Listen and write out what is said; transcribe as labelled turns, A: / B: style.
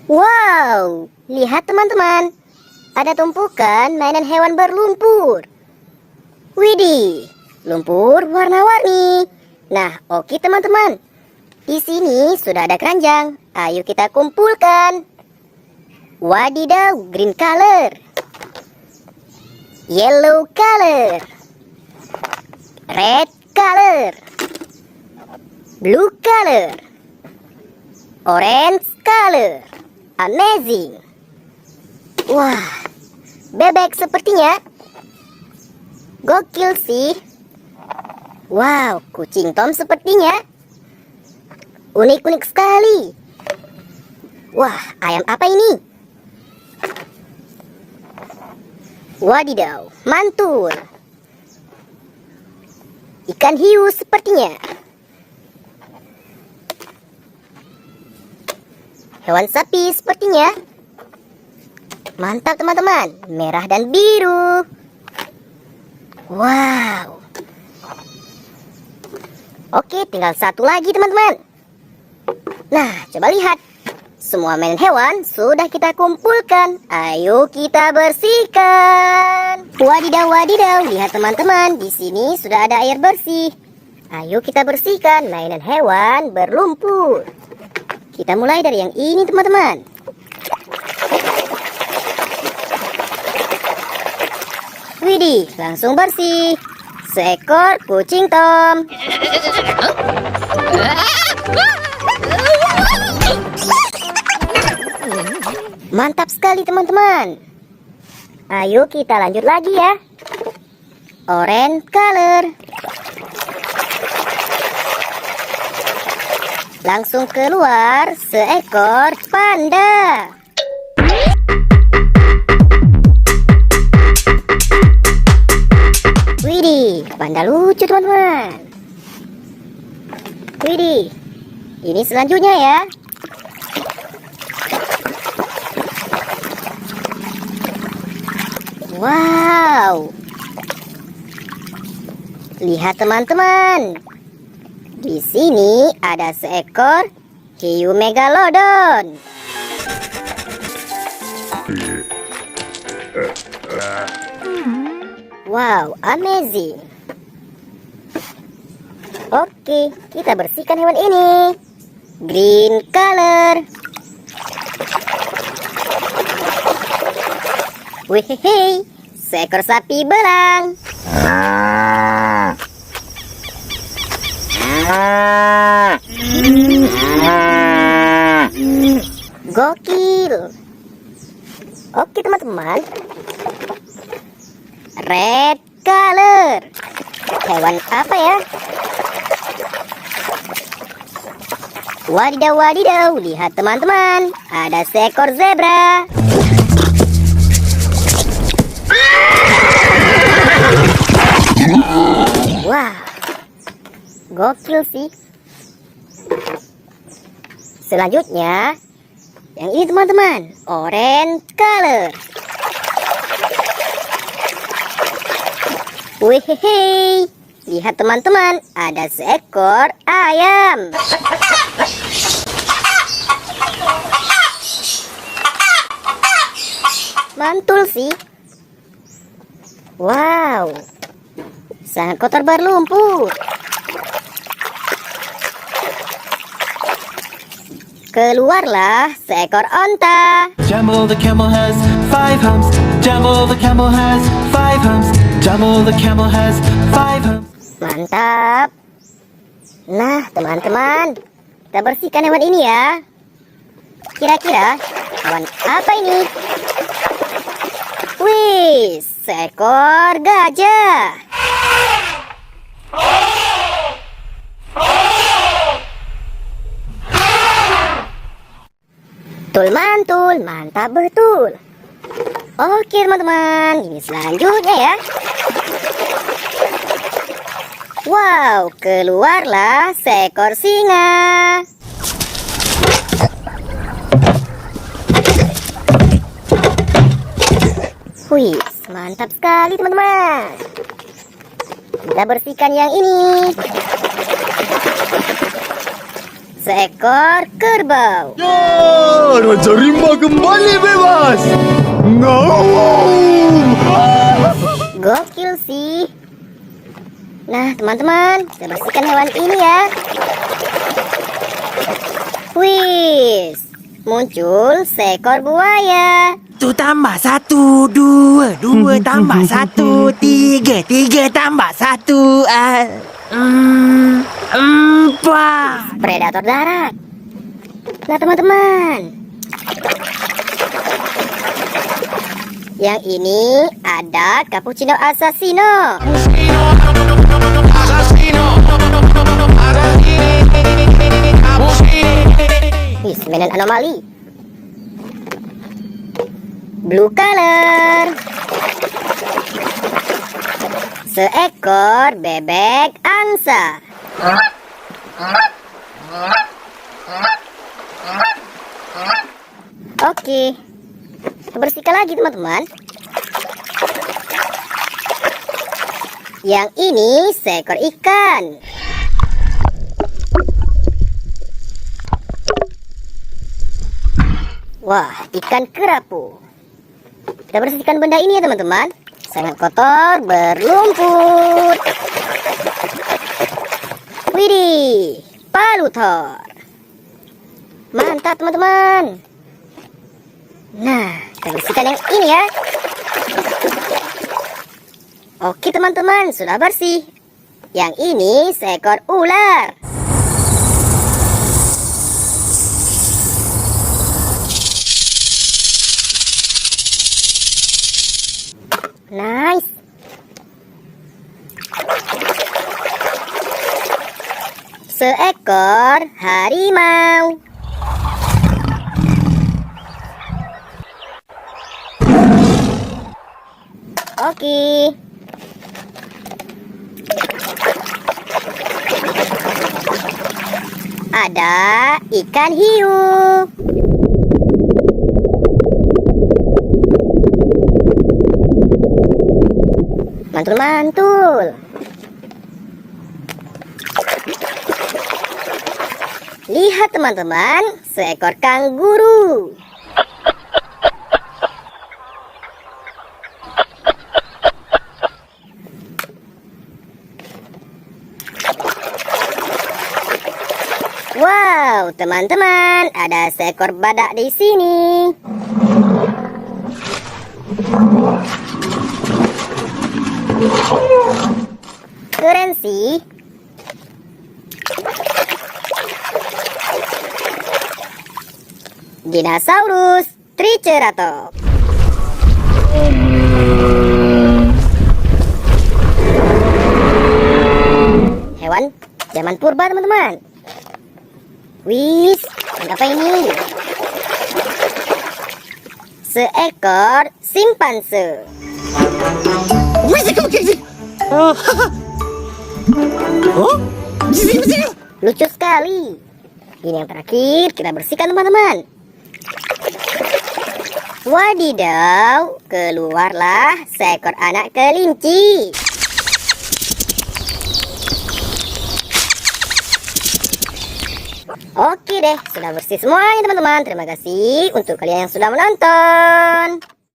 A: Wow, lihat teman-teman, ada tumpukan mainan hewan berlumpur. Widih, lumpur warna-warni. Nah, oke teman-teman, di sini sudah ada keranjang. Ayo kita kumpulkan. Wadidaw, green color, yellow color, red color, blue color, orange color. Amazing. Wah, bebek sepertinya. Gokil sih. Wow, kucing Tom sepertinya. Unik-unik sekali. Wah, ayam apa ini? Wadidaw, mantul. Ikan hiu sepertinya. Hewan sapi sepertinya. Mantap teman-teman, merah dan biru. Wow. Oke, tinggal satu lagi teman-teman. Nah, coba lihat. Semua mainan hewan sudah kita kumpulkan. Ayo kita bersihkan. Wadidaw, wadidaw. Lihat teman-teman, di sini sudah ada air bersih. Ayo kita bersihkan mainan hewan berlumpur. Kita mulai dari yang ini teman-teman. Widih, langsung bersih. Seekor kucing Tom. Mantap sekali teman-teman. Ayo kita lanjut lagi ya. Orange color. Langsung keluar seekor panda. Widih, panda lucu teman-teman. Widih, ini selanjutnya ya. Wow. Lihat teman-teman. Di sini ada seekor hiu megalodon. Wow, amazing. Oke, kita bersihkan hewan ini. Green color. Wih, seekor sapi belang. Gokil. Oke teman-teman. Red color. Hewan apa ya? Wadidaw, wadidaw. Lihat teman-teman, ada seekor zebra. Wah, gokil sih. Selanjutnya, yang ini teman-teman, orange color. Wih, lihat teman-teman, ada seekor ayam. Mantul sih. Wow, sangat kotor berlumpur. Keluarlah seekor onta.
B: Jambo the camel has 5 humps. Jambo the camel has 5 humps. Jambo the camel has 5 humps.
A: Mantap. Nah, teman-teman, kita bersihkan hewan ini ya. Kira-kira hewan apa ini? Wih, seekor gajah. Betul mantul, mantap betul. Oke teman-teman, ini selanjutnya ya. Wow, keluarlah seekor singa. Wih, mantap sekali teman-teman. Kita bersihkan yang ini. seekor kerbau.
C: Ya, Raja Rimba kembali bebas. Ngaum.
A: Gokil sih. Nah, teman-teman, kita bersihkan hewan ini ya. Wih, muncul seekor buaya.
D: Satu tambah satu, dua, dua tambah satu, tiga, tiga tambah satu, empat.
A: Predator darat. Nah, teman-teman, yang ini ada cappuccino assassino. Wih, mainan anomali. Blue color. Seekor bebek angsa. Oke, kita bersihkan lagi teman-teman. Yang ini seekor ikan. Wah, ikan kerapu. Kita bersihkan benda ini ya teman-teman. Sangat kotor, berlumpur. Widih, palutor. Mantap teman-teman. Nah, kita bersihkan yang ini ya. Oke teman-teman, sudah bersih. Yang ini seekor ular. Nice. Seekor harimau. Oke. Ada ikan hiu. Mantul-mantul. Lihat teman-teman, seekor kanguru. Wow, teman-teman, ada seekor badak di sini. Keren sih. Dinosaurus Triceratops. Hewan zaman purba teman-teman. Wis, apa ini? Seekor simpanse. Lucu sekali. Ini yang terakhir, kita bersihkan teman-teman. Wadidaw, keluarlah seekor anak kelinci. Oke deh, sudah bersih semuanya teman-teman. Terima kasih untuk kalian yang sudah menonton.